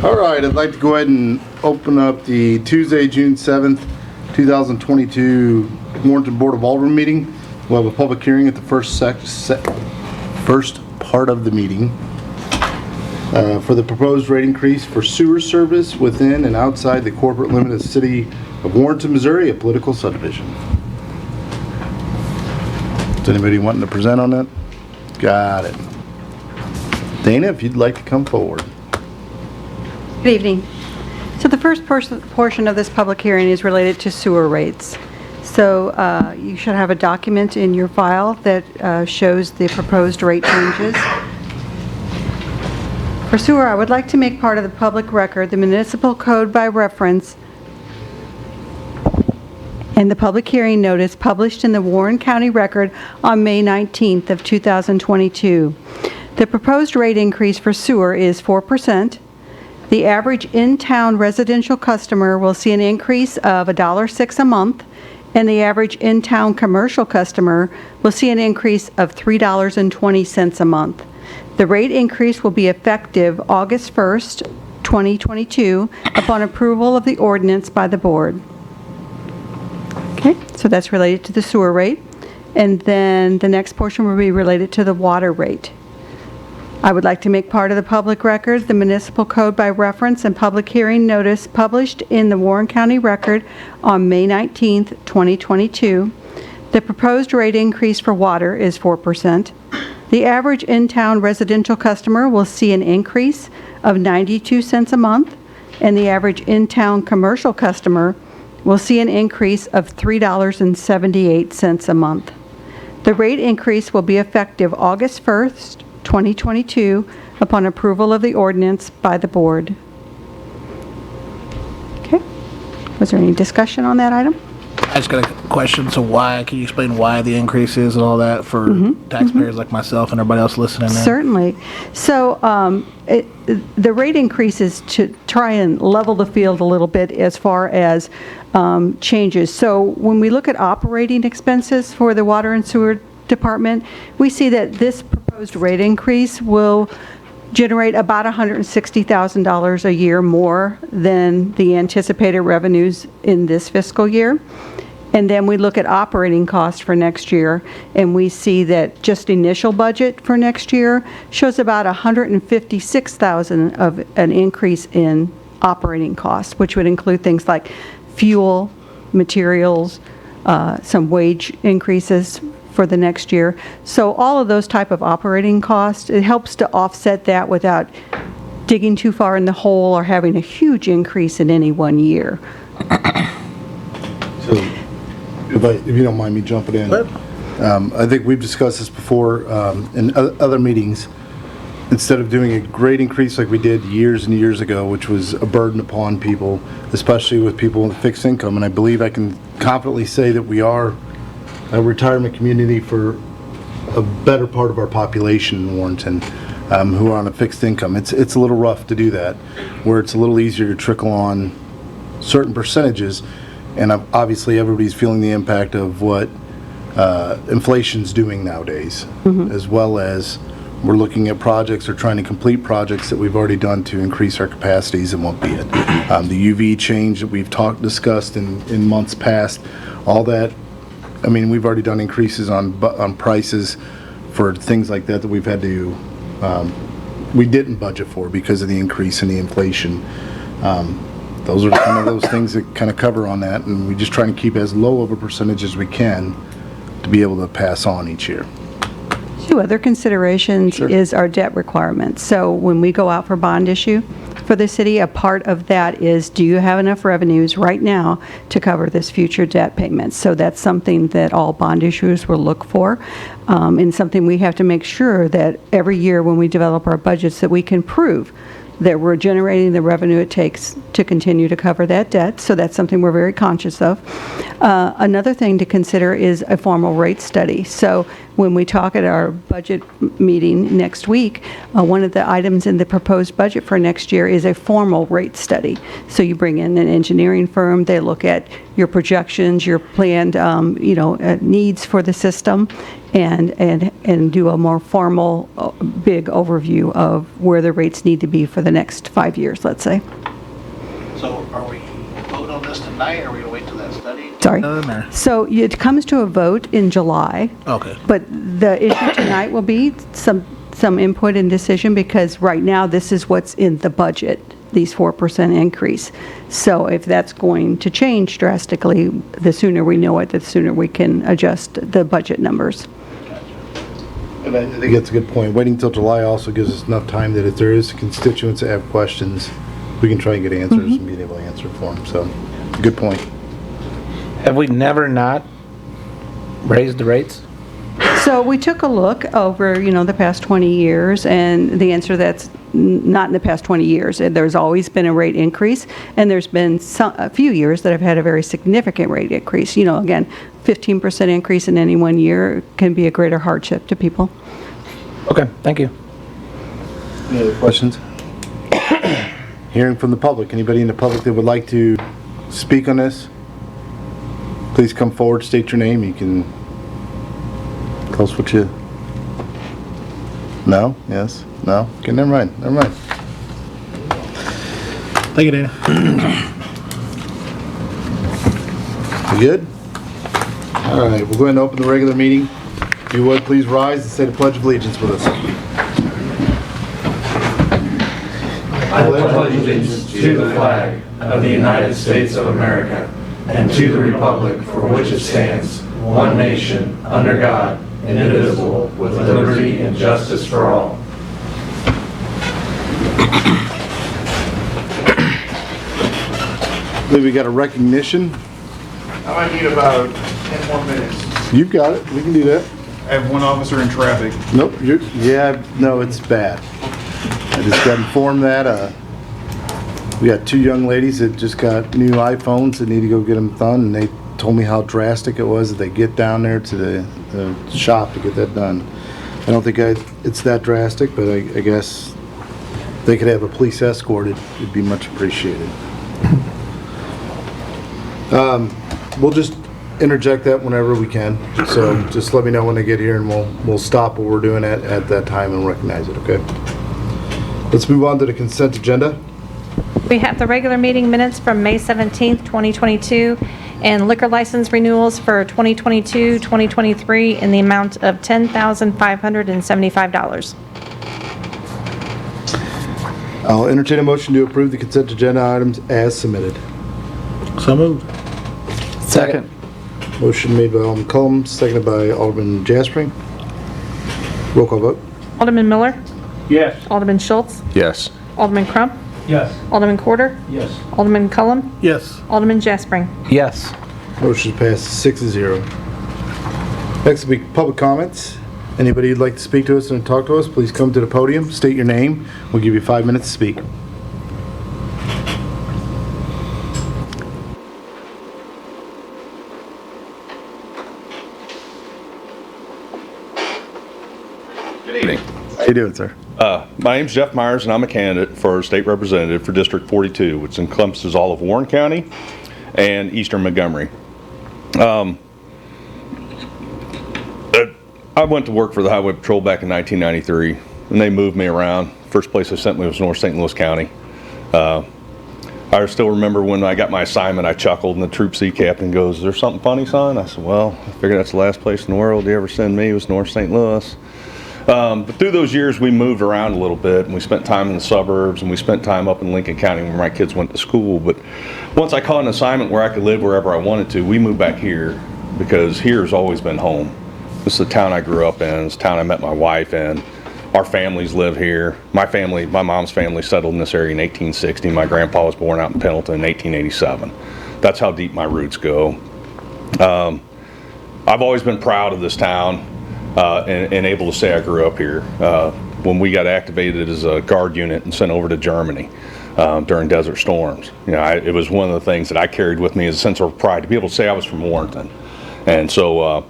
All right, I'd like to go ahead and open up the Tuesday, June 7th, 2022 Warrenton Board of Alderman meeting. We'll have a public hearing at the first part of the meeting for the proposed rate increase for sewer service within and outside the corporate limit of the city of Warrenton, Missouri, a political subdivision. Is anybody wanting to present on that? Got it. Dana, if you'd like to come forward. Good evening. So the first portion of this public hearing is related to sewer rates. So you should have a document in your file that shows the proposed rate changes. For sewer, I would like to make part of the public record the municipal code by reference and the public hearing notice published in the Warren County Record on May 19th of 2022. The proposed rate increase for sewer is 4%. The average in-town residential customer will see an increase of $1.06 a month, and the average in-town commercial customer will see an increase of $3.20 a month. The rate increase will be effective August 1st, 2022, upon approval of the ordinance by the board. Okay, so that's related to the sewer rate. And then the next portion will be related to the water rate. I would like to make part of the public record the municipal code by reference and public hearing notice published in the Warren County Record on May 19th, 2022. The proposed rate increase for water is 4%. The average in-town residential customer will see an increase of 92 cents a month, and the average in-town commercial customer will see an increase of $3.78 a month. The rate increase will be effective August 1st, 2022, upon approval of the ordinance by the board. Okay. Was there any discussion on that item? I just got a question. So can you explain why the increase is and all that for taxpayers like myself and everybody else listening in? Certainly. So the rate increase is to try and level the field a little bit as far as changes. So when we look at operating expenses for the water and sewer department, we see that this proposed rate increase will generate about $160,000 a year more than the anticipated revenues in this fiscal year. And then we look at operating costs for next year, and we see that just initial budget for next year shows about $156,000 of an increase in operating costs, which would include things like fuel, materials, some wage increases for the next year. So all of those type of operating costs, it helps to offset that without digging too far in the hole or having a huge increase in any one year. So, if you don't mind me jumping in, I think we've discussed this before in other meetings. Instead of doing a great increase like we did years and years ago, which was a burden upon people, especially with people with fixed income, and I believe I can confidently say that we are a retirement community for a better part of our population in Warrenton who are on a fixed income. It's a little rough to do that, where it's a little easier to trickle on certain percentages, and obviously everybody's feeling the impact of what inflation's doing nowadays, as well as we're looking at projects or trying to complete projects that we've already done to increase our capacities and won't be it. The UV change that we've discussed in months past, all that. I mean, we've already done increases on prices for things like that we've had to, we didn't budget for because of the increase in the inflation. Those are kind of those things that kind of cover on that, and we just try to keep as low of a percentage as we can to be able to pass on each year. Two other considerations is our debt requirements. So when we go out for bond issue for the city, a part of that is, do you have enough revenues right now to cover this future debt payment? So that's something that all bond issuers will look for, and something we have to make sure that every year when we develop our budgets that we can prove that we're generating the revenue it takes to continue to cover that debt. So that's something we're very conscious of. Another thing to consider is a formal rate study. So when we talk at our budget meeting next week, one of the items in the proposed budget for next year is a formal rate study. So you bring in an engineering firm, they look at your projections, your planned, needs for the system, and do a more formal, big overview of where the rates need to be for the next 5 years, let's say. So are we voting on this tonight, or are we going to wait till that study? Sorry. Or- So it comes to a vote in July. Okay. But the issue tonight will be some input and decision, because right now, this is what's in the budget, these 4% increase. So if that's going to change drastically, the sooner we know it, the sooner we can adjust the budget numbers. And I think that's a good point. Waiting till July also gives us enough time that if there is constituents that have questions, we can try and get answers and be able to answer for them. So, good point. Have we never not raised the rates? So we took a look over, the past 20 years, and the answer that's not in the past 20 years. There's always been a rate increase, and there's been a few years that have had a very significant rate increase. Again, 15% increase in any one year can be a greater hardship to people. Okay, thank you. Any other questions? Hearing from the public. Anybody in the public that would like to speak on this? Please come forward, state your name. You can tell us what you... No? Yes? No? Okay, never mind. Thank you, Dana. You good? All right, we'll go ahead and open the regular meeting. If you would, please rise and say the Pledge of Allegiance with us. I pledge allegiance to the flag of the United States of America and to the republic for which it stands, one nation, under God, indivisible, with liberty and justice for all. I believe we got a recognition. I might need about 10 more minutes. You've got it. We can do that. I have one officer in traffic. Nope. No, it's bad. I just got informed that we got 2 young ladies that just got new iPhones that need to go get them done, and they told me how drastic it was that they get down there to the shop to get that done. I don't think it's that drastic, but I guess they could have a police escort. It'd be much appreciated. We'll just interject that whenever we can. So just let me know when they get here, and we'll stop what we're doing at that time and recognize it, okay? Let's move on to the consent agenda. We have the regular meeting minutes from May 17th, 2022, and liquor license renewals for 2022, 2023 in the amount of $10,575. I'll entertain a motion to approve the consent agenda items as submitted. So moved. Second. Motion made by Alderman Cullum, seconded by Alderman Jaspering. Roll call vote. Alderman Miller? Yes. Alderman Schultz? Yes. Alderman Crump? Yes. Alderman Quarter? Yes. Alderman Cullum? Yes. Alderman Jaspering? Yes. Motion passes 6-0. Next will be public comments. Anybody who'd like to speak to us and talk to us, please come to the podium, state your name. We'll give you 5 minutes to speak. Good evening. How you doing, sir? My name's Jeff Myers, and I'm a candidate for state representative for District 42, which encompasses all of Warren County and eastern Montgomery. I went to work for the Highway Patrol back in 1993, and they moved me around. First place they sent me was North St. Louis County. I still remember when I got my assignment, I chuckled, and the Troop C captain goes, "Is there something funny, son?" I said, "Well, I figured that's the last place in the world you ever send me was North St. Louis." But through those years, we moved around a little bit, and we spent time in the suburbs, and we spent time up in Lincoln County where my kids went to school. But once I caught an assignment where I could live wherever I wanted to, we moved back here because here's always been home. This is the town I grew up in. It's the town I met my wife in. Our families live here. My mom's family settled in this area in 1860. My grandpa was born out in Pendleton in 1887. That's how deep my roots go. I've always been proud of this town. And able to say I grew up here. When we got activated as a guard unit and sent over to Germany during Desert Storms, it was one of the things that I carried with me as a sense of pride to be able to say I was from Warrenton. And so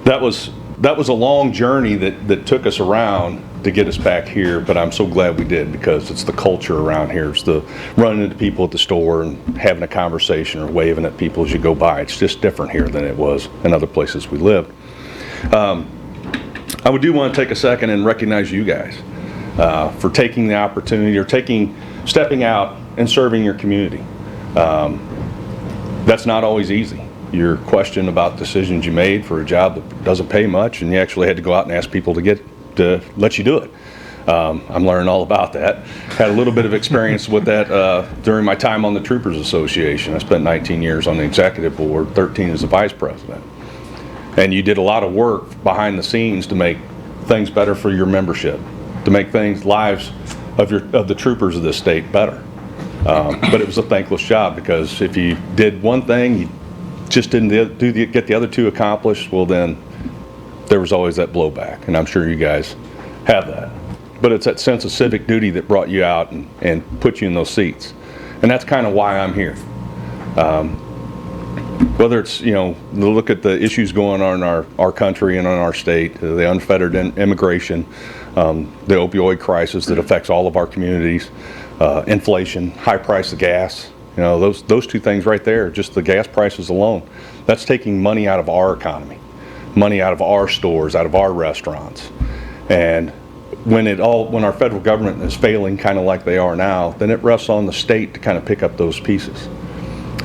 that was that was a long journey that took us around to get us back here, but I'm so glad we did, because it's the culture around here. It's the running into people at the store and having a conversation or waving at people as you go by. It's just different here than it was in other places we lived. I do want to take a second and recognize you guys for taking the opportunity, or stepping out and serving your community. That's not always easy. You're questioned about decisions you made for a job that doesn't pay much, and you actually had to go out and ask people to let you do it. I'm learning all about that. Had a little bit of experience with that during my time on the Troopers Association. I spent 19 years on the executive board, 13 as the vice president. And you did a lot of work behind the scenes to make things better for your membership, to make lives of the troopers of this state better. But it was a thankless job, because if you did one thing, you just didn't get the other two accomplished, well then there was always that blowback, and I'm sure you guys have that. But it's that sense of civic duty that brought you out and put you in those seats. And that's kind of why I'm here. Whether it's, look at the issues going on in our country and in our state, the unfettered immigration, the opioid crisis that affects all of our communities, inflation, high price of gas, those two things right there, just the gas prices alone, that's taking money out of our economy, money out of our stores, out of our restaurants. And when our federal government is failing, kind of like they are now, then it rests on the state to kind of pick up those pieces.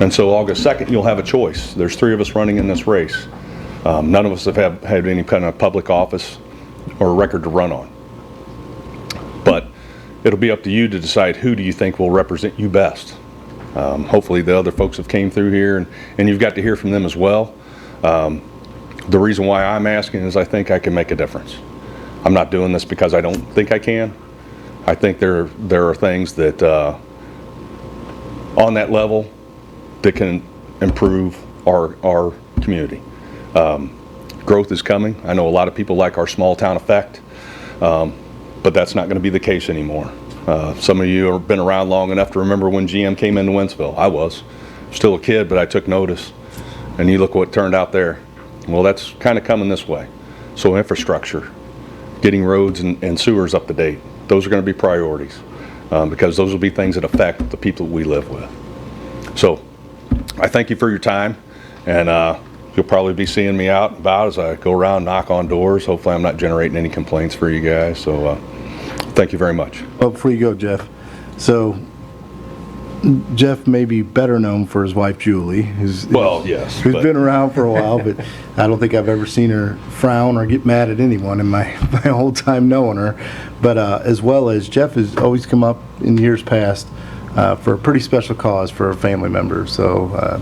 And so August 2nd, you'll have a choice. There's 3 of us running in this race. None of us have had any kind of public office or a record to run on. But it'll be up to you to decide who do you think will represent you best. Hopefully the other folks have came through here, and you've got to hear from them as well. The reason why I'm asking is I think I can make a difference. I'm not doing this because I don't think I can. I think there are things that on that level that can improve our community. Growth is coming. I know a lot of people like our small town effect, but that's not going to be the case anymore. Some of you have been around long enough to remember when GM came into Wentzville. I was still a kid, but I took notice. And you look what turned out there. Well, that's kind of coming this way. So infrastructure, getting roads and sewers up to date, those are going to be priorities, because those will be things that affect the people that we live with. So I thank you for your time, and you'll probably be seeing me out and about as I go around, knock on doors. Hopefully I'm not generating any complaints for you guys. So thank you very much. Well, before you go, Jeff, so Jeff may be better known for his wife, Julie, who's been around for a while, but I don't think I've ever seen her frown or get mad at anyone in my whole time knowing her. But as well as Jeff has always come up in years past for a pretty special cause for a family member. So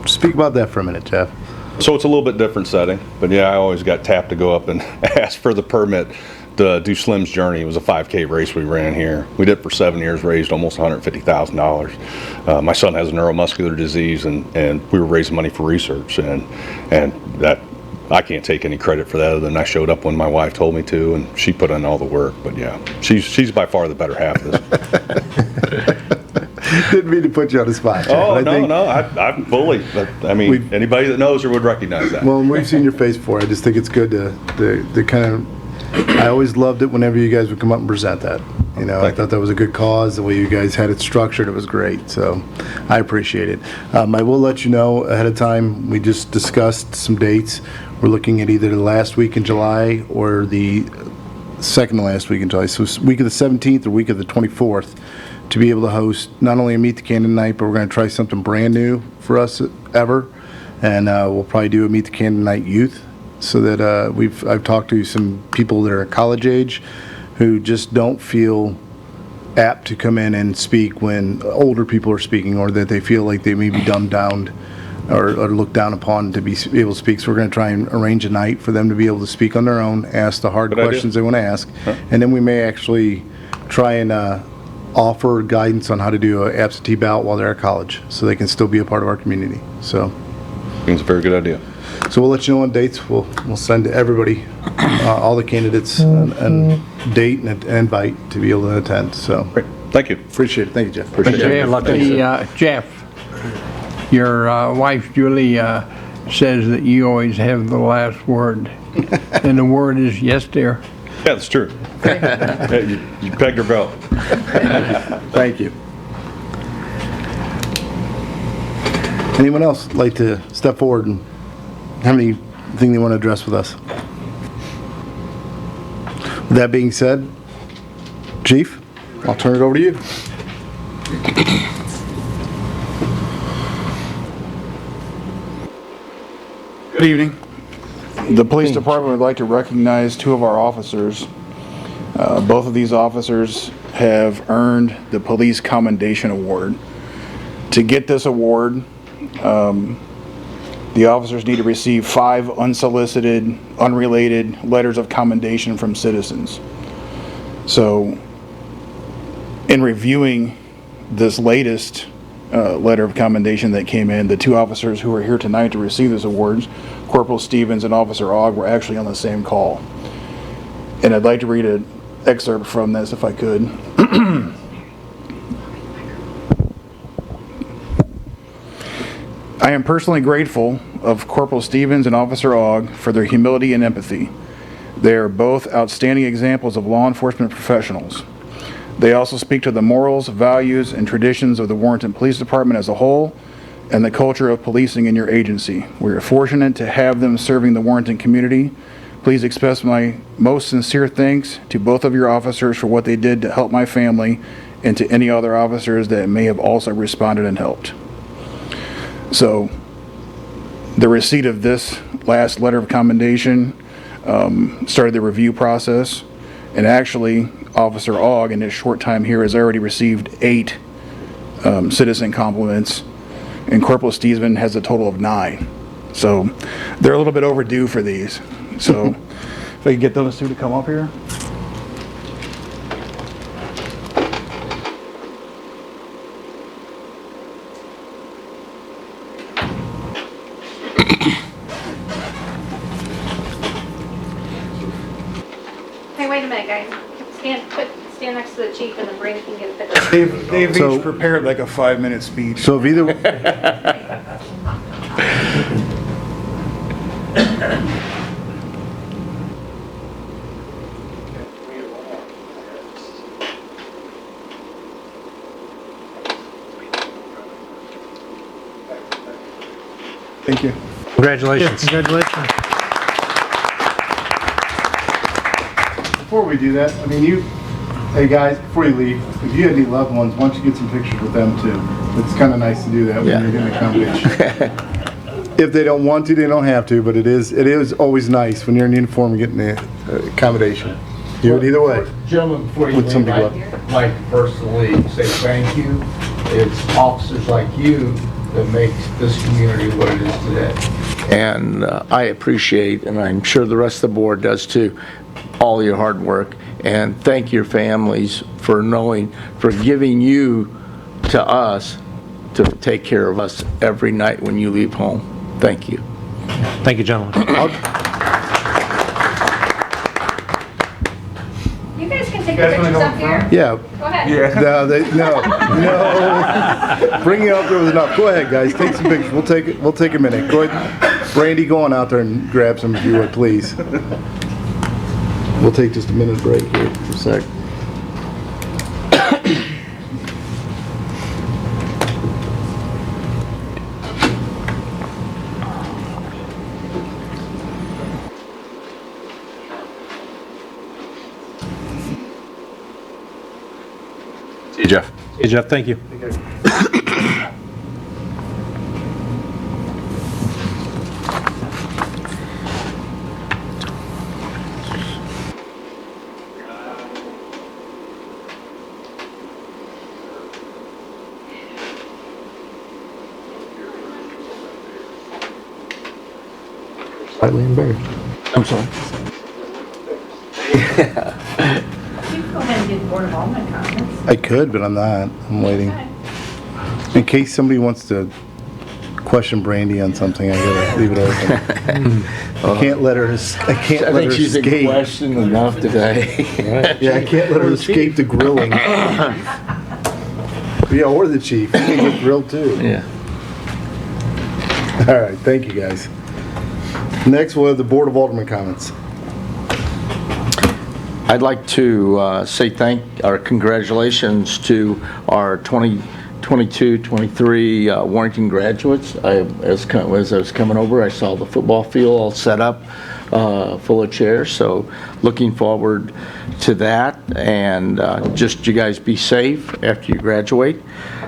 speak about that for a minute, Jeff. So it's a little bit different setting, but yeah, I always got tapped to go up and ask for the permit to do Slim's Journey. It was a 5K race we ran here. We did it for 7 years, raised almost $150,000. My son has a neuromuscular disease, and we were raising money for research, and that I can't take any credit for that other than I showed up when my wife told me to, and she put in all the work. But yeah, she's by far the better half of this. Didn't mean to put you on the spot, Jeff. Oh, no, I'm fully. I mean, anybody that knows her would recognize that. Well, we've seen your face before. I just think it's good to kind of. I always loved it whenever you guys would come up and present that. I thought that was a good cause. The way you guys had it structured, it was great. So I appreciate it. I will let you know ahead of time, we just discussed some dates. We're looking at either the last week in July or the second to last week in July. So week of the 17th or week of the 24th to be able to host not only a Meet the Candidate night, but we're going to try something brand new for us ever. And we'll probably do a Meet the Candidate night youth. So that I've talked to some people that are college age who just don't feel apt to come in and speak when older people are speaking, or that they feel like they may be dumbed down or looked down upon to be able to speak. So we're going to try and arrange a night for them to be able to speak on their own, ask the hard questions they want to ask, and then we may actually try and offer guidance on how to do an absentee ballot while they're at college, so they can still be a part of our community. So I think it's a very good idea. So we'll let you know on dates. We'll send to everybody, all the candidates, and date and invite to be able to attend. So Great. Thank you. Appreciate it. Thank you, Jeff. Appreciate it. Jeff, your wife Julie says that you always have the last word. And the word is yes, dear. Yeah, that's true. Yeah, you pegged her belt. Thank you. Anyone else like to step forward and have anything they want to address with us? With that being said, Chief, I'll turn it over to you. Good evening. The police department would like to recognize two of our officers. Both of these officers have earned the Police Commendation Award. To get this award, the officers need to receive 5 unsolicited, unrelated letters of commendation from citizens. So, in reviewing this latest letter of commendation that came in, the 2 officers who are here tonight to receive this awards, Corporal Stevens and Officer Ogg, were actually on the same call. And I'd like to read an excerpt from this if I could. I am personally grateful of Corporal Stevens and Officer Ogg for their humility and empathy. They are both outstanding examples of law enforcement professionals. They also speak to the morals, values, and traditions of the Warrenton Police Department as a whole and the culture of policing in your agency. We are fortunate to have them serving the Warrenton community. Please express my most sincere thanks to both of your officers for what they did to help my family and to any other officers that may have also responded and helped. So, the receipt of this last letter of commendation started the review process, and actually, Officer Ogg, in his short time here, has already received 8 citizen compliments, and Corporal Stevens has a total of 9. So, they're a little bit overdue for these. So, if I could get those 2 to come up here. Hey, wait a minute, guys. Stand next to the chief and then Brady can get a picture. They've So- each prepared like a 5-minute speech. So if either, Thank you. Congratulations. Congratulations. before we do that, I mean, hey guys, before you leave, if you have any loved ones, why don't you get some pictures with them too? It's kind of nice to do that when you're doing a combination. If they don't want to, they don't have to, but it is always nice when you're in uniform and getting the accommodation. Do it either way. Gentlemen, before you With some leave, people I'd like to personally say thank you. It's officers like you that makes this community what it is today. And I appreciate, and I'm sure the rest of the board does too, all your hard work. And thank your families for giving you to us to take care of us every night when you leave home. Thank you. Thank you, gentlemen. You guys can take the pictures up here. Yeah. Go ahead. No. Bringing it up there was enough. Go ahead, guys. Take some pictures. We'll take a minute. Go ahead. Brandy, go on out there and grab some if you would, please. We'll take just a minute break here for a sec. See you, Jeff. Hey, Jeff, thank you. Slightly embarrassed. I'm sorry. You can go ahead and do the Board of Alderman comments. I could, but I'm not. I'm waiting. In case somebody wants to question Brandy on something, I gotta leave it open. I can't let her escape. questioned enough today. Yeah, I can't let her escape the grilling. Yeah, or the chief. He can get grilled too. Yeah. All right, thank you guys. Next, we'll have the Board of Alderman comments. I'd like to say congratulations to our 2022-23 Warrington graduates. As I was coming over, I saw the football field all set up, full of chairs, so looking forward to that, and just you guys be safe after you graduate.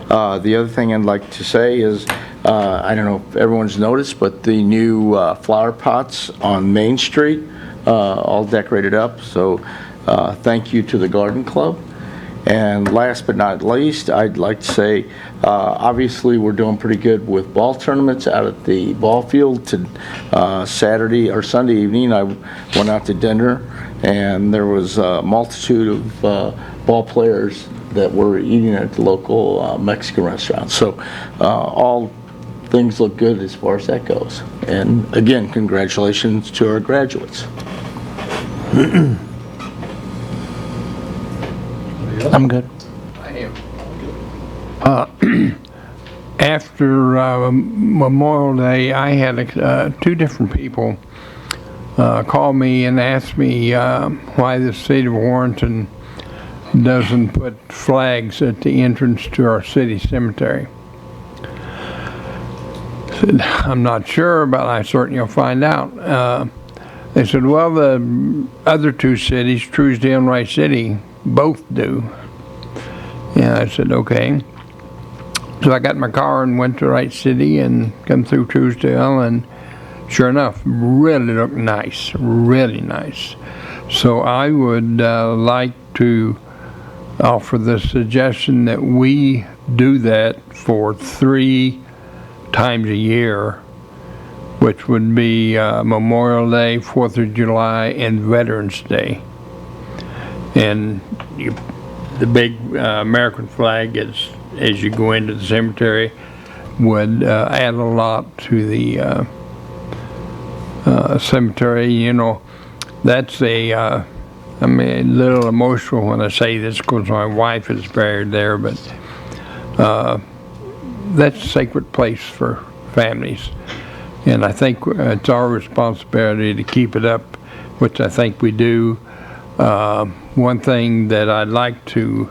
The other thing I'd like to say is, I don't know if everyone's noticed, but the new flower pots on Main Street, all decorated up, so thank you to the Garden Club. And last but not least, I'd like to say, obviously, we're doing pretty good with ball tournaments out at the ball field. Saturday or Sunday evening, I went out to dinner, and there was a multitude of ball players that were eating at the local Mexican restaurant. So all things look good as far as that goes. And again, congratulations to our graduates. I'm good. After Memorial Day, I had 2 different people call me and ask me why the state of Warrenton doesn't put flags at the entrance to our city cemetery. I said, I'm not sure, but I certainly will find out. They said, well, the other 2 cities, Truesdale and Rice City, both do. And I said, okay. So I got in my car and went to Rice City and come through Truesdale, and sure enough, really looked nice, really nice. So I would like to offer the suggestion that we do that for 3 times a year, which would be Memorial Day, 4th of July, and Veterans Day. And the big American flag, as you go into the cemetery, would add a lot to the cemetery. You know, that's I'm a little emotional when I say this because my wife is buried there, but that's a sacred place for families. And I think it's our responsibility to keep it up, which I think we do. One thing that I'd like to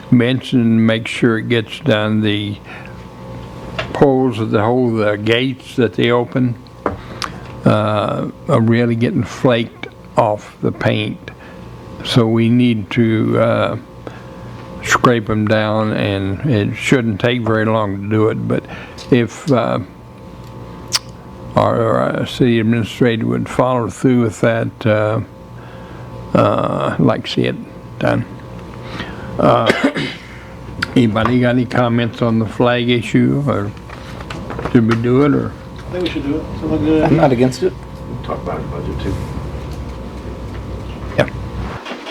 mention, make sure it gets done, the poles that hold the gates that they open are really getting flaked off the paint. So we need to scrape them down, and it shouldn't take very long to do it. But if our city administrator would follow through with that, I'd like to see it done. Anybody got any comments on the flag issue, or should we do it, or? I think we should do it. Someone good? I'm not against it. We'll talk about it budget too.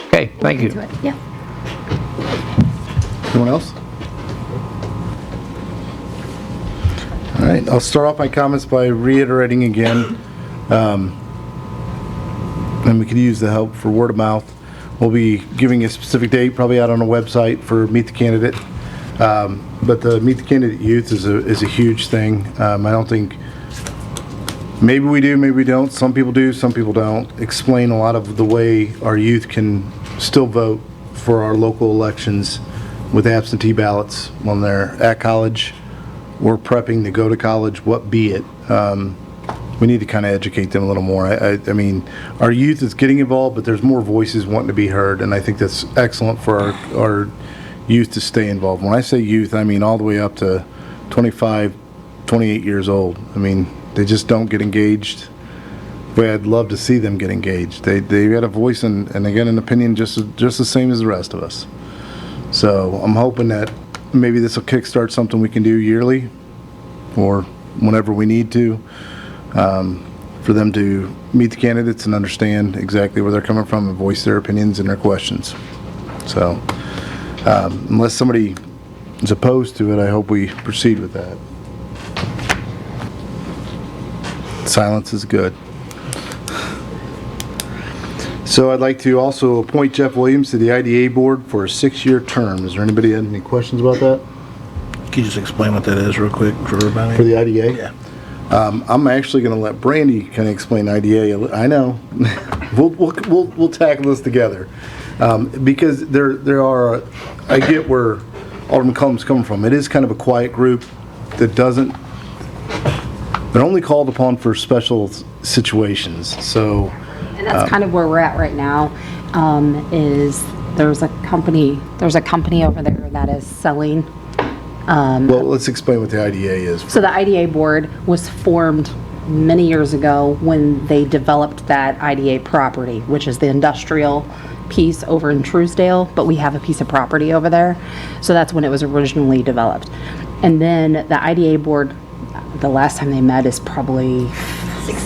Okay, thank you. Yeah. Anyone else? All right, I'll start off my comments by reiterating again, and we could use the help for word of mouth. We'll be giving a specific date, probably out on the website, for Meet the Candidate. But the Meet the Candidate Youth is a huge thing. I don't think, maybe we do, maybe we don't. Some people do, some people don't. Explain a lot of the way our youth can still vote for our local elections with absentee ballots when they're at college or prepping to go to college, what be it. We need to kind of educate them a little more. I mean, our youth is getting involved, but there's more voices wanting to be heard, and I think that's excellent for our youth to stay involved. When I say youth, I mean all the way up to 25, 28 years old. I mean, they just don't get engaged the way I'd love to see them get engaged. They got a voice and again, an opinion just the same as the rest of us. So I'm hoping that maybe this will kickstart something we can do yearly or whenever we need to, for them to meet the candidates and understand exactly where they're coming from and voice their opinions and their questions. So unless somebody is opposed to it, I hope we proceed with that. Silence is good. So I'd like to also appoint Jeff Williams to the IDA board for a 6-year term. Is there anybody have any questions about that? Can you just explain what that is real quick for everybody? For the IDA? Yeah. I'm actually going to let Brandy kind of explain IDA. I know. We'll tackle this together. Because there are, I get where Alderman Cullum's coming from. It is kind of a quiet group that they're only called upon for special situations, so. And that's kind of where we're at right now, is there's a company over there that is selling. Well, let's explain what the IDA is. So the IDA board was formed many years ago when they developed that IDA property, which is the industrial piece over in Truesdale, but we have a piece of property over there. So that's when it was originally developed. And then the IDA board, the last time they met is probably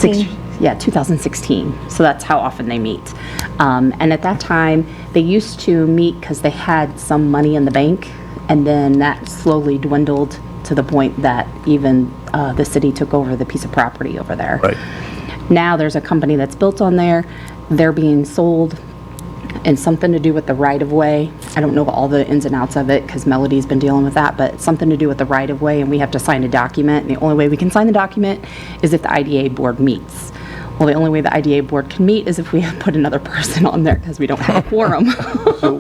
2016. So that's how often they meet. And at that time, they used to meet because they had some money in the bank, and then that slowly dwindled to the point that even the city took over the piece of property over there. Right. Now there's a company that's built on there. They're being sold, and something to do with the right-of-way. I don't know all the ins and outs of it because Melody's been dealing with that, but it's something to do with the right-of-way, and we have to sign a document. And the only way we can sign the document is if the IDA board meets. Well, the only way the IDA board can meet is if we put another person on there because we don't have a quorum. So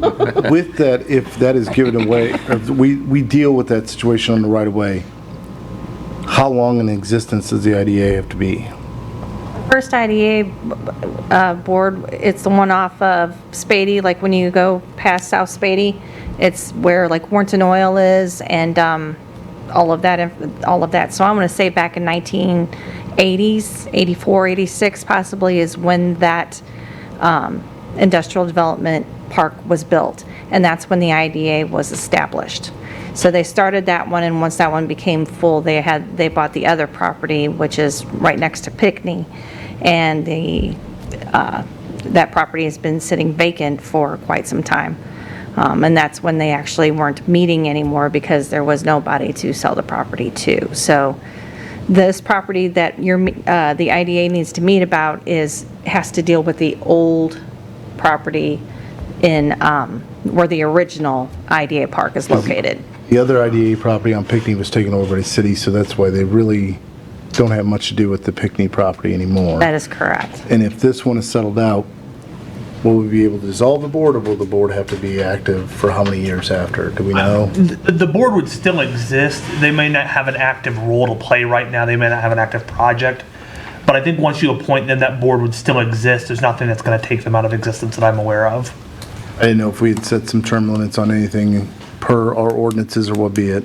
with that, if that is given away, or we deal with that situation on the right-of-way, how long in existence does the IDA have to be? First IDA board, it's the one off of Spady, like when you go past South Spady, it's where like Warrenton Oil is and all of that. So I want to say back in 1980s, 84, 86 possibly is when that industrial development park was built. And that's when the IDA was established. So they started that one, and once that one became full, they bought the other property, which is right next to Pinckney. And that property has been sitting vacant for quite some time. And that's when they actually weren't meeting anymore because there was nobody to sell the property to. So this property that the IDA needs to meet about has to deal with the old property in where the original IDA park is located. The other IDA property on Pinckney was taken over by the city, so that's why they really don't have much to do with the Pinckney property anymore. That is correct. And if this one is settled out, will we be able to dissolve the board, or will the board have to be active for how many years after? Do we know? The board would still exist. They may not have an active role to play right now. They may not have an active project. But I think once you appoint them, that board would still exist. There's nothing that's going to take them out of existence that I'm aware of. I didn't know if we had set some term limits on anything per our ordinances, or what be it.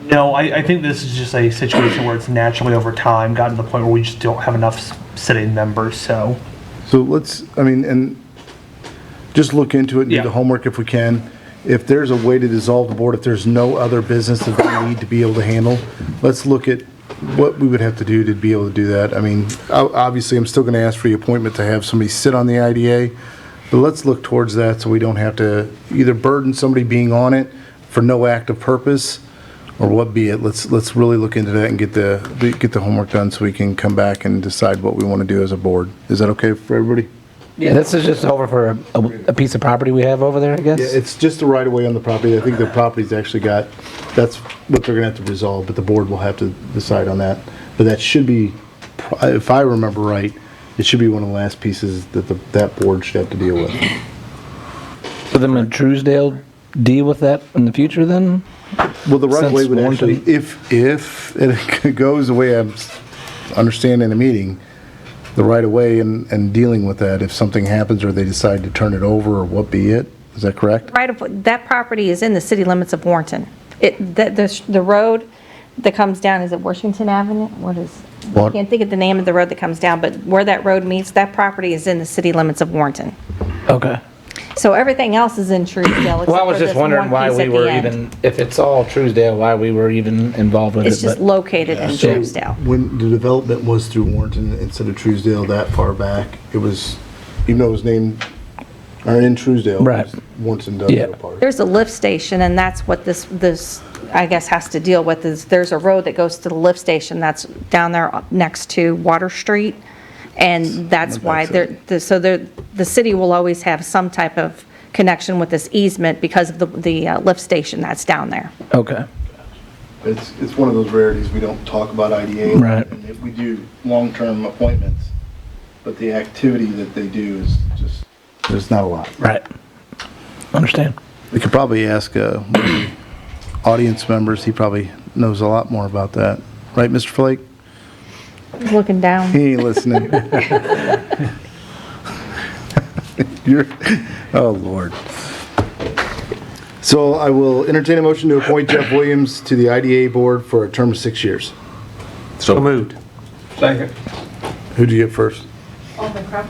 No, I think this is just a situation where it's naturally over time gotten to the point where we just don't have enough sitting members, so. So let's, and just look into it and do Yeah. the homework if we can. If there's a way to dissolve the board, if there's no other business that we need to be able to handle, let's look at what we would have to do to be able to do that. Obviously, I'm still going to ask for the appointment to have somebody sit on the IDA, but let's look towards that so we don't have to either burden somebody being on it for no active purpose, or what be it. Let's really look into that and get the homework done so we can come back and decide what we want to do as a board. Is that okay for everybody? Yeah, this is just over for a piece of property we have over there, I guess? Yeah, it's just the right of way on the property. I think the property's actually that's what they're gonna have to resolve, but the board will have to decide on that. But that should be, if I remember right, it should be one of the last pieces that that board should have to deal with. So then would Truesdale deal with that in the future then? Well, the right of way Since would actually, Warrenton- if it goes the way I'm understanding in the meeting, the right of way and dealing with that, if something happens or they decide to turn it over or what be it, is that correct? That property is in the city limits of Warrenton. The road that comes down, is it Washington Avenue? I can't think of the name of the road that comes down, but where that road meets, that property is in the city limits of Warrenton. Okay. So everything else is in Truesdale. Well, I was except for just this wondering one why piece we at were the end. even, if it's all Truesdale, why we were even involved with it. It's just but- located in So Truesdale. when the development was through Warrenton instead of Truesdale that far back, it was, even though it was named, or in Truesdale, Right. it was Warrenton Industrial Yeah. Park. There's a lift station, and that's what this I guess has to deal with, is there's a road that goes to the lift station that's down there next to Water Street, and that's why the city will always have some type of connection with this easement because of the lift station that's down there. Okay. It's one of those rarities, we don't talk about IDA. Right. And if we do long-term appointments, but the activity that they do is just, there's not a lot. Right. Understand. We could probably ask one of the audience members, he probably knows a lot more about that. Right, Mr. Flake? He's looking down. He ain't listening. You're, oh, Lord. So I will entertain a motion to appoint Jeff Williams to the IDA board for a term of 6 years. So moved. Second. Who'd you get first? Alderman Crump.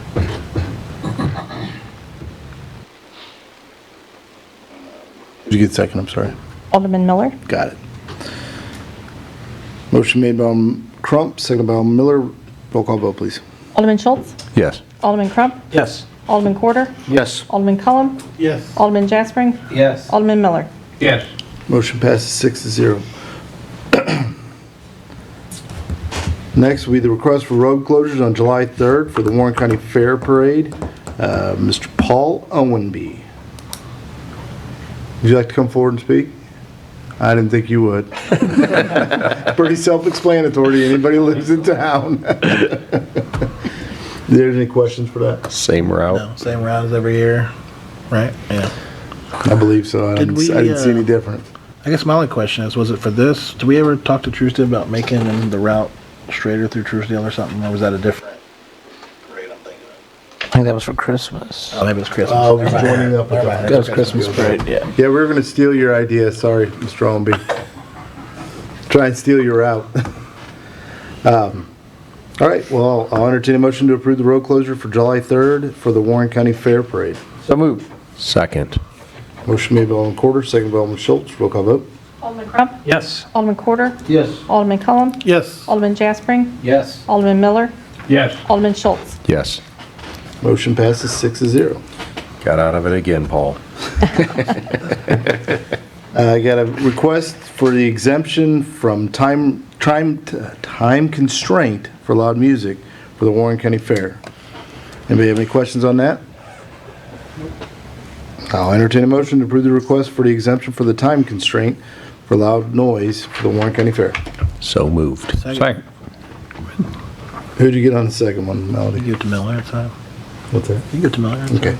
Who'd you get second? I'm sorry. Alderman Miller. Got it. Motion made by Crump, seconded by Miller. Roll call vote, please. Alderman Schultz. Yes. Alderman Crump. Yes. Alderman Quarter. Yes. Alderman Cullum. Yes. Alderman Jaspering. Yes. Alderman Miller. Yes. Motion passes 6-0. Next will be the request for road closures on July 3rd for the Warren County Fair Parade. Mr. Paul Owenby. Would you like to come forward and speak? I didn't think you would. Pretty self-explanatory. Anybody who lives in town. There any questions for that? Same route. No, same route as every year, right? Yeah. I believe so. I Did we, didn't see any different. I guess my only question is, was it for this? Did we ever talk to Truesdale about making the route straighter through Truesdale or something, or was that a different parade I'm thinking of? I think that was for Christmas. Oh, maybe it was Christmas. I was joining up with That that. was Christmas parade, yeah. Yeah, we were going to steal your idea. Sorry, Mr. Owenby. Try and steal your route. All right, well, I'll entertain a motion to approve the road closure for July 3rd for the Warren County Fair Parade. So moved. Second. Motion made by Alderman Quarter, second by Alderman Schultz. Roll call vote. Alderman Crump. Yes. Alderman Quarter. Yes. Alderman Cullum. Yes. Alderman Jaspering. Yes. Alderman Miller. Yes. Alderman Schultz. Yes. Motion passes 6-0. Got out of it again, Paul. I got a request for the exemption from time constraint for loud music for the Warren County Fair. Anybody have any questions on that? I'll entertain a motion to approve the request for the exemption for the time constraint for loud noise for the Warren County Fair. So moved. Second. Who'd you get on the second one, Melody? You give it to Miller at the time. What's that? You give it to Miller at the time. Okay.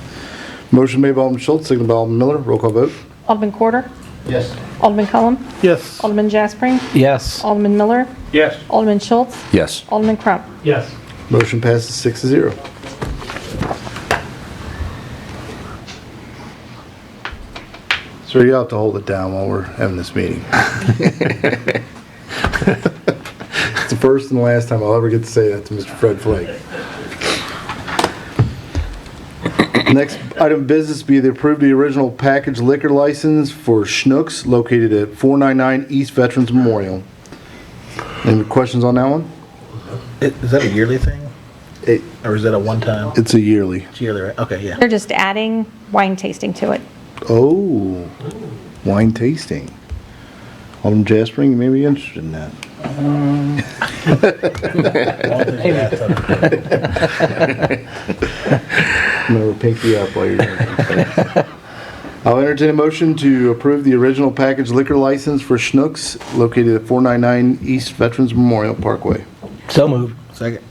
Motion made by Alderman Schultz, seconded by Alderman Miller. Roll call vote. Alderman Quarter. Yes. Alderman Cullum. Yes. Alderman Jaspering. Yes. Alderman Miller. Yes. Alderman Schultz. Yes. Alderman Crump. Yes. Motion passes 6-0. Sir, you'll have to hold it down while we're having this meeting. It's the first and last time I'll ever get to say that to Mr. Fred Flake. Next item of business be the approve the original package liquor license for Schnucks located at 499 East Veterans Memorial. Any questions on that one? Is that a yearly thing? It, Or is that a one-time? it's a yearly. It's yearly, right? Okay, yeah. They're just adding wine tasting to it. Oh, wine tasting. Alderman Jaspering, you may be interested in that. I'm gonna pinky you up while you're doing it. I'll entertain a motion to approve the original package liquor license for Schnucks located at 499 East Veterans Memorial Parkway. So moved. Second.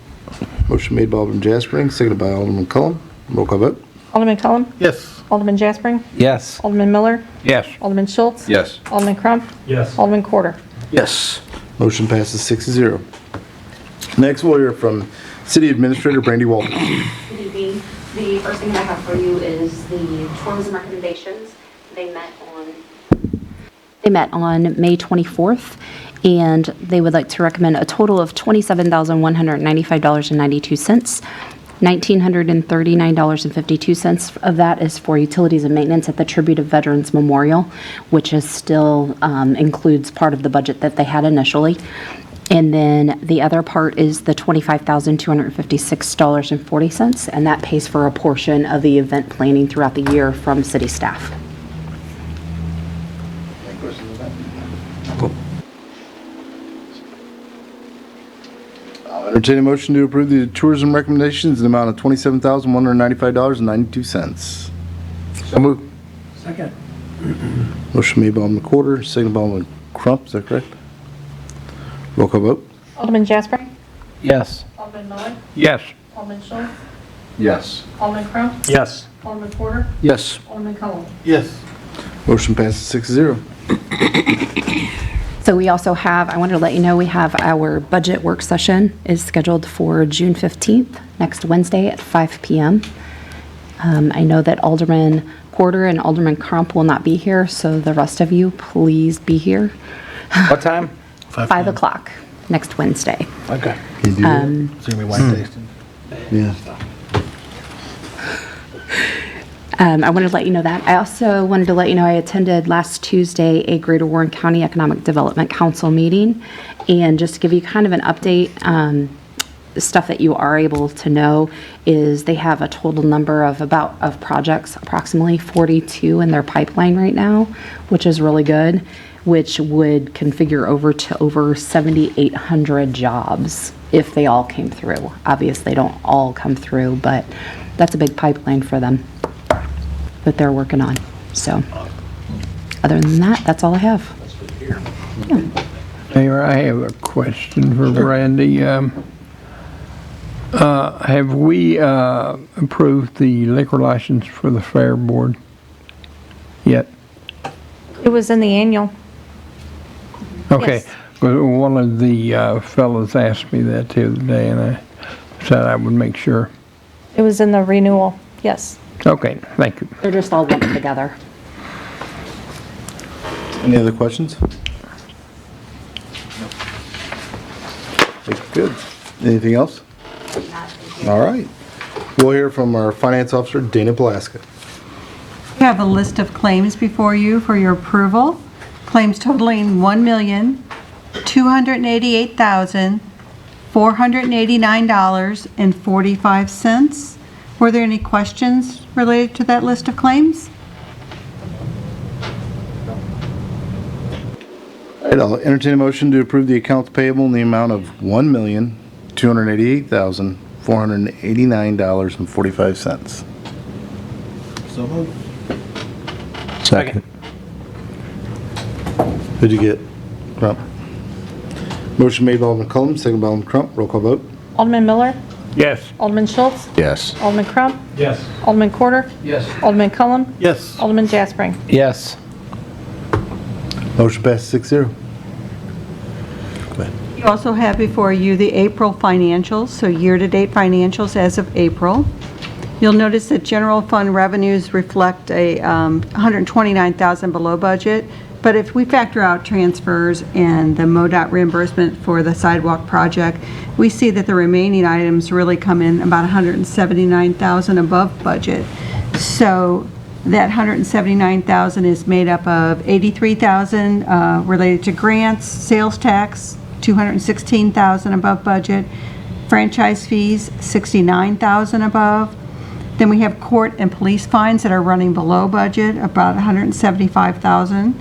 Motion made by Alderman Jaspering, seconded by Alderman Cullum. Roll call vote. Alderman Cullum. Yes. Alderman Jaspering. Yes. Alderman Miller. Yes. Alderman Schultz. Yes. Alderman Crump. Yes. Alderman Quarter. Yes. Motion passes 6-0. Next, we'll hear from City Administrator Brandy Walters. Good evening. The first thing I have for you is the tourism recommendations. They met on May 24th, and they would like to recommend a total of $27,195.92. $1,939.52 of that is for utilities and maintenance at the Tribute of Veterans Memorial, which is still includes part of the budget that they had initially. And then the other part is the $25,256.40, and that pays for a portion of the event planning throughout the year from city staff. I'll entertain a motion to approve the tourism recommendations in the amount of $27,195.92. So moved. Second. Motion made by Alderman Quarter, seconded by Alderman Crump, is that correct? Roll call vote? Alderman Jasper? Yes. Alderman Miller? Yes. Alderman Schultz? Yes. Alderman Crump? Yes. Alderman Porter? Yes. Alderman Cullum? Yes. Motion passes 6-0. So we also have, I wanted to let you know, we have our budget work session is scheduled for June 15th, next Wednesday at 5 p.m. I know that Alderman Porter and Alderman Crump will not be here, so the rest of you, please be here. What time? 5 o'clock next Wednesday. Okay. Can you do that? It's gonna be wine tasting. Yeah. I wanted to let you know that. I also wanted to let you know I attended last Tuesday a Greater Warren County Economic Development Council meeting. And just to give you kind of an update, the stuff that you are able to know is they have a total number of projects, approximately 42 in their pipeline right now, which is really good, which would configure over 7,800 jobs if they all came through. Obviously, they don't all come through, but that's a big pipeline for them that they're working on. So, other than that, that's all I have. Mayor, I have a question for Brandy. Have we approved the liquor license for the fair board yet? It was in the annual. Okay. Yes. Well, one of the fellows asked me that the other day, and I said I would make sure. It was in the renewal, yes. Okay, thank you. They're just all lumped together. Any other questions? Good. Anything else? All right. We'll hear from our finance officer, Dana Palaska. You have a list of claims before you for your approval. Claims totaling $1,288,489.45. Were there any questions related to that list of claims? All right, I'll entertain a motion to approve the accounts payable in the amount of $1,288,489.45. So moved. Second. Who'd you get? Crump. Motion made by Alderman Cullum, second by Alderman Crump. Roll call vote. Alderman Miller? Yes. Alderman Schultz? Yes. Alderman Crump? Yes. Alderman Porter? Yes. Alderman Cullum? Yes. Alderman Jaspering? Yes. Motion passes 6-0. Go ahead. You also have before you the April financials, so year-to-date financials as of April. You'll notice that general fund revenues reflect a $129,000 below budget, but if we factor out transfers and the MoDOT reimbursement for the sidewalk project, we see that the remaining items really come in about $179,000 above budget. So that $179,000 is made up of $83,000 related to grants, sales tax, $216,000 above budget, franchise fees, $69,000 above. Then we have court and police fines that are running below budget, about $175,000,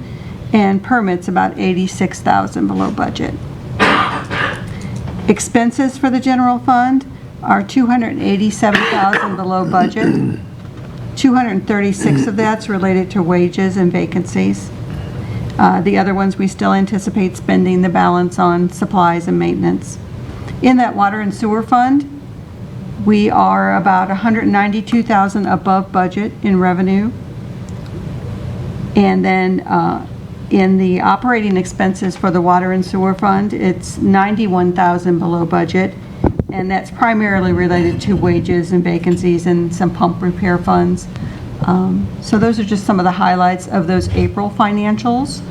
and permits about $86,000 below budget. Expenses for the general fund are $287,000 below budget. $236,000 of that's related to wages and vacancies. The other ones, we still anticipate spending the balance on supplies and maintenance. In that water and sewer fund, we are about $192,000 above budget in revenue. And then in the operating expenses for the water and sewer fund, it's $91,000 below budget. And that's primarily related to wages and vacancies and some pump repair funds. So those are just some of the highlights of those April financials.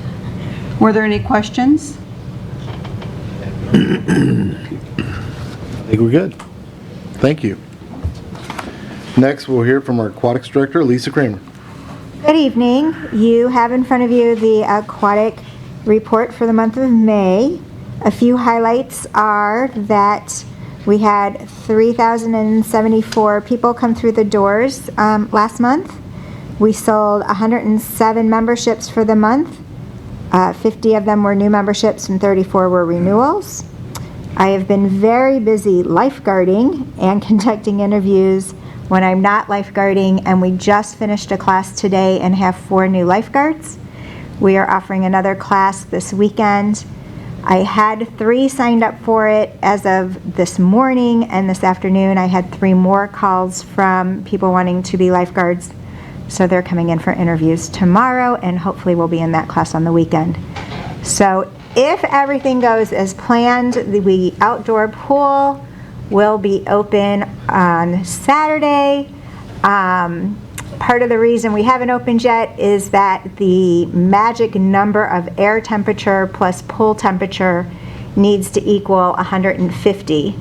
Were there any questions? I think we're good. Thank you. Next, we'll hear from our aquatics director, Lisa Kramer. Good evening. You have in front of you the aquatic report for the month of May. A few highlights are that we had 3,074 people come through the doors last month. We sold 107 memberships for the month. 50 of them were new memberships and 34 were renewals. I have been very busy lifeguarding and conducting interviews when I'm not lifeguarding, and we just finished a class today and have 4 new lifeguards. We are offering another class this weekend. I had 3 signed up for it as of this morning, and this afternoon I had 3 more calls from people wanting to be lifeguards. So they're coming in for interviews tomorrow, and hopefully we'll be in that class on the weekend. So if everything goes as planned, the outdoor pool will be open on Saturday. Part of the reason we haven't opened yet is that the magic number of air temperature plus pool temperature needs to equal 150.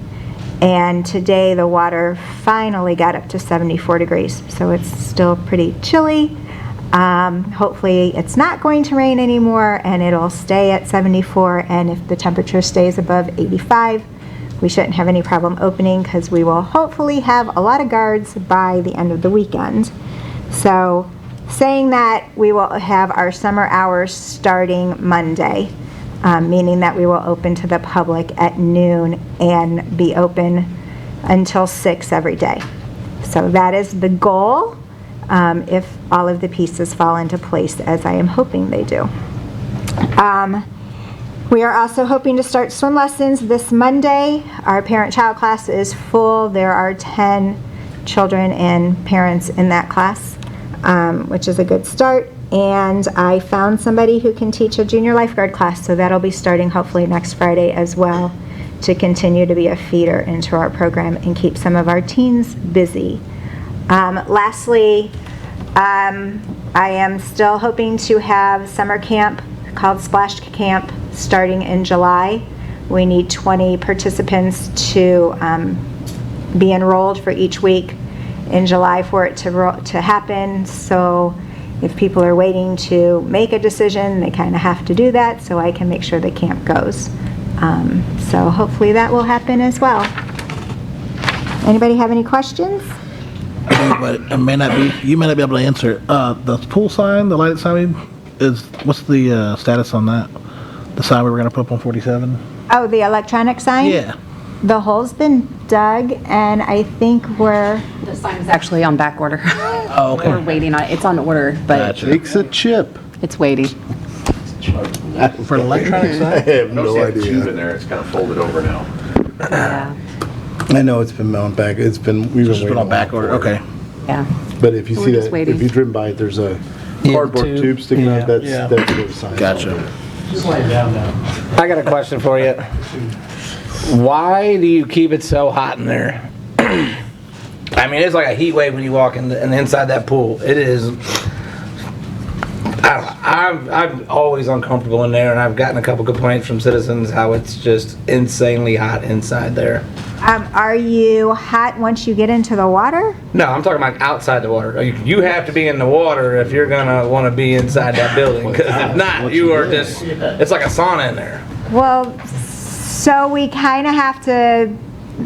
And today the water finally got up to 74 degrees, so it's still pretty chilly. Hopefully it's not going to rain anymore and it'll stay at 74, and if the temperature stays above 85, we shouldn't have any problem opening because we will hopefully have a lot of guards by the end of the weekend. So saying that, we will have our summer hours starting Monday, meaning that we will open to the public at noon and be open until 6 every day. So that is the goal, if all of the pieces fall into place as I am hoping they do. We are also hoping to start swim lessons this Monday. Our parent-child class is full. There are 10 children and parents in that class, which is a good start. And I found somebody who can teach a junior lifeguard class, so that'll be starting hopefully next Friday as well, to continue to be a feeder into our program and keep some of our teens busy. Lastly, I am still hoping to have summer camp called Splash Camp starting in July. We need 20 participants to be enrolled for each week in July for it to happen. So if people are waiting to make a decision, they kind of have to do that so I can make sure the camp goes. So hopefully that will happen as well. Anybody have any questions? But it may not be, you may not be able to answer it. The pool sign, the lighted sign, what's the status on that? The sign we were going to put up on 47? Oh, the electronic sign? Yeah. The hole's been dug, and I think we're... The sign is actually on back order. Oh, okay. We're waiting on it. It's on order, but Gotcha. Takes a chip. it's waiting. For an electronic I sign? have no Tube in idea. there, it's kind of folded over now. Yeah, I know it's been mounted back, we've been Just waiting put on back for order, it. okay. yeah. But if you We're see just that, waiting. if you driven by it, there's a Yeah, cardboard tube. tube sticking out, that's Yeah. where the sign's Gotcha. on. Just lay it down now. I got a question for you. Why do you keep it so hot in there? I mean, it's like a heat wave when you walk in inside that pool. It is. I'm always uncomfortable in there, and I've gotten a couple complaints from citizens how it's just insanely hot inside there. Are you hot once you get into the water? No, I'm talking about outside the water. You have to be in the water if you're gonna want to be inside that building, because if not, you are just. It's like a sauna in there. Well, so we kind of have to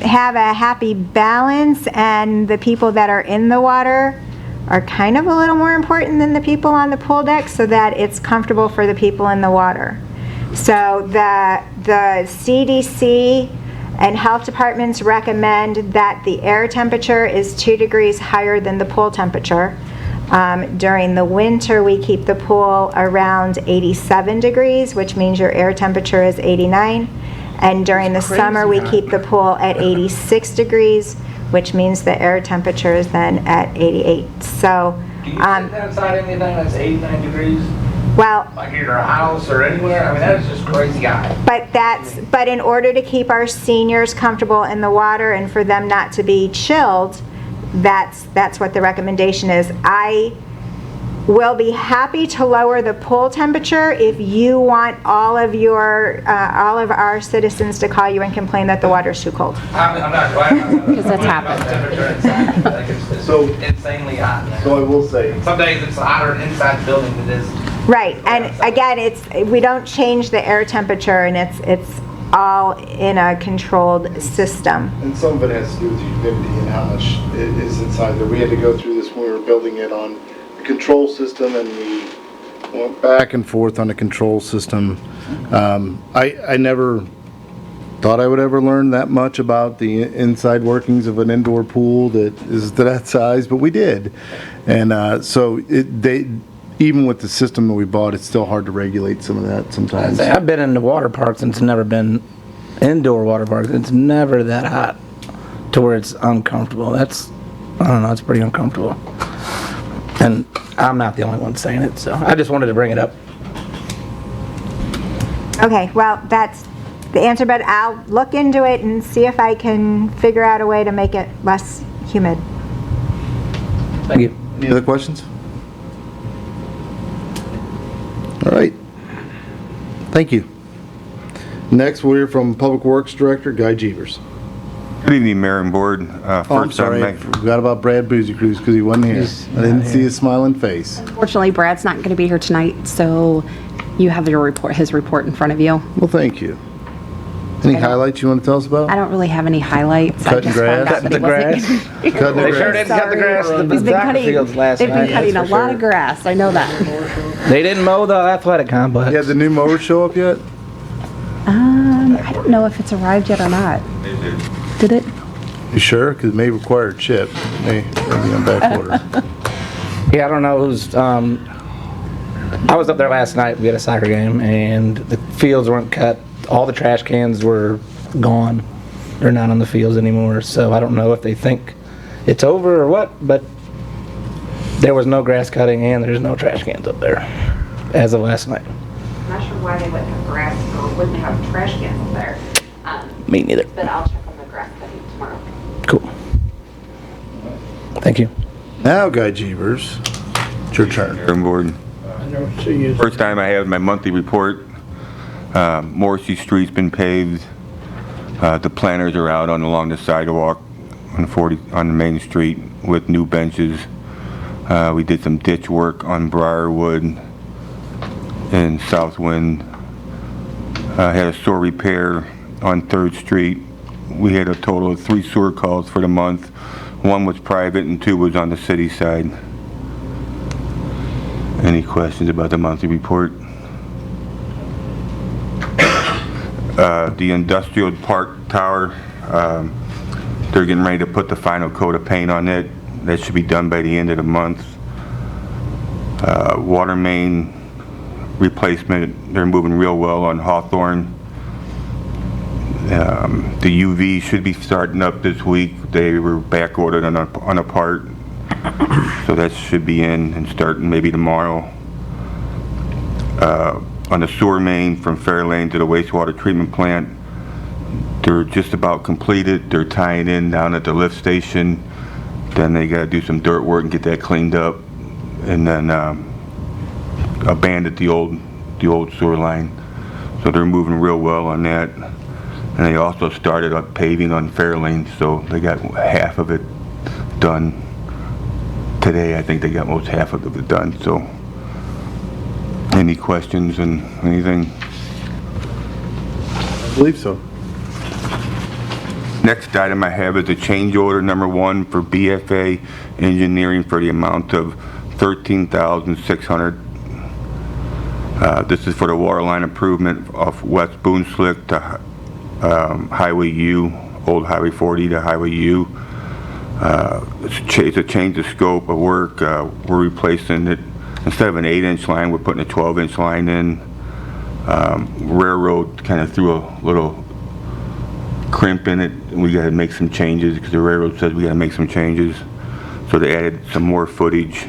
have a happy balance, and the people that are in the water are kind of a little more important than the people on the pool deck, so that it's comfortable for the people in the water. So the CDC and health departments recommend that the air temperature is 2 degrees higher than the pool temperature. During the winter, we keep the pool around 87 degrees, which means your air temperature is 89. And during the summer, we keep the pool at 86 degrees, which means the air temperature is then at 88. So, Do you sit outside anything that's 89 degrees? well, Like in your house or anywhere? I mean, that is just crazy hot. but in order to keep our seniors comfortable in the water and for them not to be chilled, that's what the recommendation is. I will be happy to lower the pool temperature if you want all of our citizens to call you and complain that the water's too cold. I'm not glad. Because that's happened. Like it's So- insanely hot in there. So I will say, Some days it's hotter inside the building than it is. Right, and again, we don't change the air temperature, and it's all in a controlled system. and some of it has to do with humidity and how much it is inside there. We had to go through this when we were building it on the control system, and we went back and forth on the control system. I never thought I would ever learn that much about the inside workings of an indoor pool that is that size, but we did. And so even with the system that we bought, it's still hard to regulate some of that sometimes. I've been in the water parks and it's never been indoor water parks. It's never that hot to where it's uncomfortable. I don't know, it's pretty uncomfortable. And I'm not the only one saying it, so I just wanted to bring it up. Okay, well, that's the answer, but I'll look into it and see if I can figure out a way to make it less humid. Thank you. Any other questions? All right. Thank you. Next, we'll hear from Public Works Director Guy Jeevers. Good evening, Mayor and Board. Oh, I'm sorry, I forgot about Brad Boozy Cruz because he wasn't here. I didn't see his smiling face. Unfortunately, Brad's not going to be here tonight, so you have his report in front of you. Well, thank you. Any highlights you want to tell us about? I don't really have any highlights. I Cutting just grass? found out that he wasn't Cutting the They sure grass? didn't cut the grass in the soccer fields last night. They've been cutting a that's for lot sure. of grass, I know that. They didn't mow the athletic complex. Yeah, the new mower show up yet? I don't know if it's arrived yet or not. Did it? You sure? Because it may require a chip. May be on back order. Yeah, I don't know who's, I was up there last night, we had a soccer game, and the fields weren't cut. All the trash cans were gone. They're not on the fields anymore, so I don't know if they think it's over or what, but there was no grass cutting and there's no trash cans up there as of last night. I'm not sure why they wouldn't have grass or wouldn't have trash cans up there. Me neither. But I'll check on the grass cutting tomorrow. Cool. Thank you. Now, Guy Jeevers, it's your turn. Mayor and Board. First time I have my monthly report. Morrissey Street's been paved. The planters are out along the sidewalk on the main street with new benches. We did some ditch work on Briarwood and Southwind. Had a sewer repair on 3rd Street. We had a total of 3 sewer calls for the month. 1 was private and 2 was on the city side. Any questions about the monthly report? The industrial park tower, they're getting ready to put the final coat of paint on it. That should be done by the end of the month. Water main replacement, they're moving real well on Hawthorne. The UV should be starting up this week. They were back ordered on a part, so that should be in and starting maybe tomorrow. On the sewer main from Fairlane to the wastewater treatment plant, they're just about completed. They're tying in down at the lift station. Then they got to do some dirt work and get that cleaned up, and then abandon the old sewer line. So they're moving real well on that. And they also started up paving on Fairlane, so they got half of it done today. I think they got most half of it done. So, any questions and anything? I believe so. Next item I have is a change order number 1 for BFA Engineering for the amount of $13,600. This is for the water line improvement of West Boonslick to Highway U, Old Highway 40 to Highway U. It's a change of scope of work. We're replacing it. Instead of an 8-inch line, we're putting a 12-inch line in. Railroad kind of threw a little crimp in it. We got to make some changes because the railroad says we got to make some changes. So they added some more footage.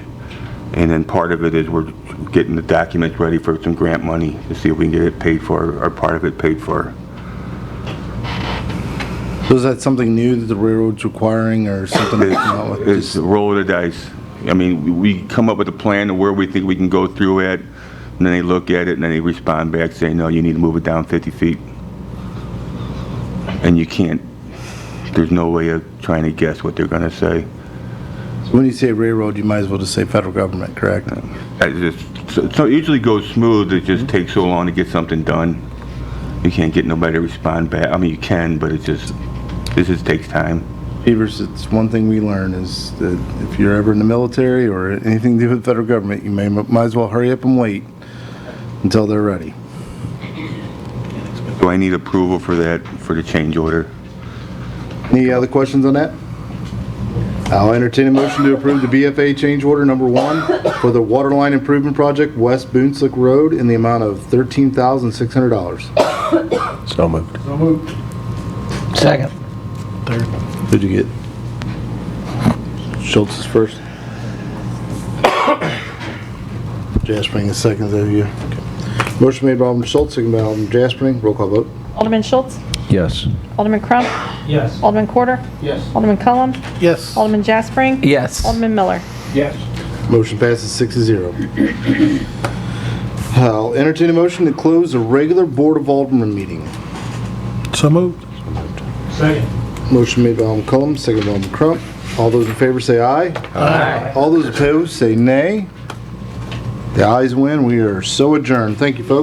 And then part of it is we're getting the documents ready for some grant money to see if we can get it paid for, or part of it paid for. So is that something new that the railroad's requiring or something they come out with? It's a roll of the dice. I mean, we come up with a plan of where we think we can go through it, and then they look at it and then they respond back saying, no, you need to move it down 50 feet. And you can't, there's no way of trying to guess what they're gonna say. So when you say railroad, you might as well just say federal government, correct? So it usually goes smooth, it just takes so long to get something done. You can't get nobody to respond back. I mean, you can, but it just takes time. Beavers, it's one thing we learn is that if you're ever in the military or anything to do with the federal government, you might as well hurry up and wait until they're ready. So I need approval for that, for the change order. Any other questions on that? I'll entertain a motion to approve the BFA change order number 1 for the waterline improvement project West Boonslick Road in the amount of $13,600. So moved. Second. Who'd you get? Schultz is first. Jaspering is second, is that you? Okay. Motion made by Alderman Schultz, second by Alderman Jaspering. Roll call vote. Alderman Schultz? Yes. Alderman Crump? Yes. Alderman Quarter? Yes. Alderman Cullum? Yes. Alderman Jaspering? Yes. Alderman Miller? Yes. Motion passes 6-0. I'll entertain a motion to close the regular Board of Alderman meeting. So moved. Second. Motion made by Alderman Cullum, second by Alderman Crump. All those in favor say aye. Aye. All those opposed say nay. The ayes win. We are so adjourned. Thank you, folks.